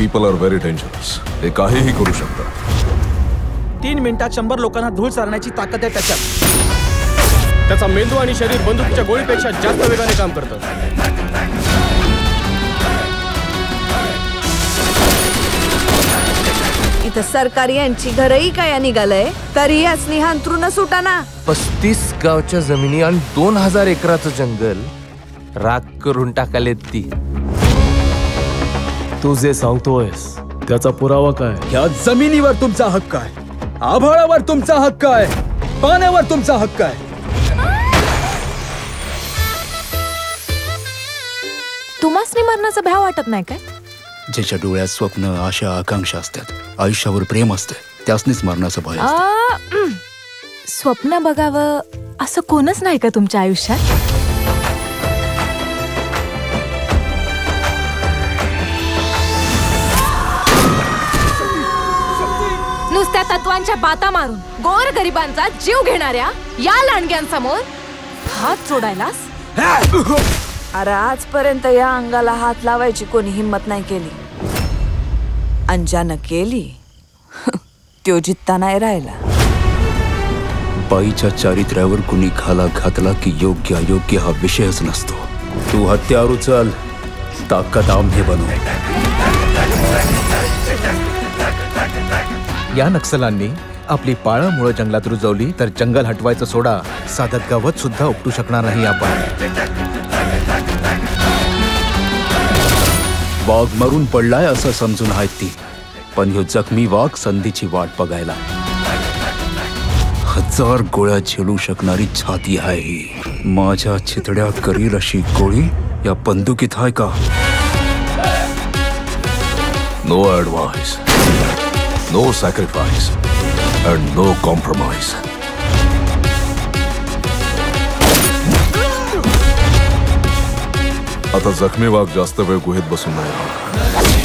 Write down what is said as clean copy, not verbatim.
People R very dangerous. ते काहीही करू शकतात. 3 मिनिटात 100 लोकांना धूळ चारण्याची ताकद आहे त्याच्यात. त्याचा मेंदू आणि शरीर बंदुकीच्या गोळीपेक्षा जास्त वेगाने काम करतं. इथं सरकारी यांची घरही काय निघालंय, तरी असली अंथरुण सुटाना. 35 गावच्या जमिनी आणि 2000 एकराचं जंगल राख करून टाकालेत ती. तू जे सांगतोयस त्याचा पुरावा काय? या जमिनीवर तुमचा हक्क आहे, आभाळावर तुमचा हक्क आहे, पाण्यावर तुमचा हक्क आहे. तुम्हासनी मरणाचा भ्या वाटत नाही काय? ज्याच्या डोळ्यात स्वप्न, आशा, आकांक्षा असतात, आयुष्यावर प्रेम असते, त्यासनीच मरणाचं भय असतं. स्वप्न बघावं असं कोणच नाही का तुमच्या आयुष्यात? नुसत्या तत्वांच्या बाता मारून गोर गरिबांचा जीव घेणाऱ्या या लांडग्यांसमोर हात जोडायलास? अरे आजपर्यंत या अंगाला हात लावायची कोणी हिम्मत नाही केली. अंजानं केली त्यो जित्ता नाही राहिला. बाईच्या चारित्र्यावर कुणी घाला घातला की योग्य अयोग्य हा विषयच नसतो. तू हत्यार उचल, ताकद आम्ही बनवू. या नक्षलांनी आपली पाळंमुळं जंगलात रुजवली तर जंगल हटवायचं सोडा, साधं गवत सुद्धा उपटू शकणार नाही आपण. वाघ मरून पडलाय असं समजून आहेत ती, पण ह्यो जखमी वाघ संधीची वाट बघायला. 1000 गोळ्या झेलू शकणारी छाती आहे ही. माझ्या चितड्या करील अशी गोळी या बंदुकीत आहे का? No advice, no sacrifice and no compromise. आता जखमी वाघ जास्त वेळ गुहेत बसून नाही.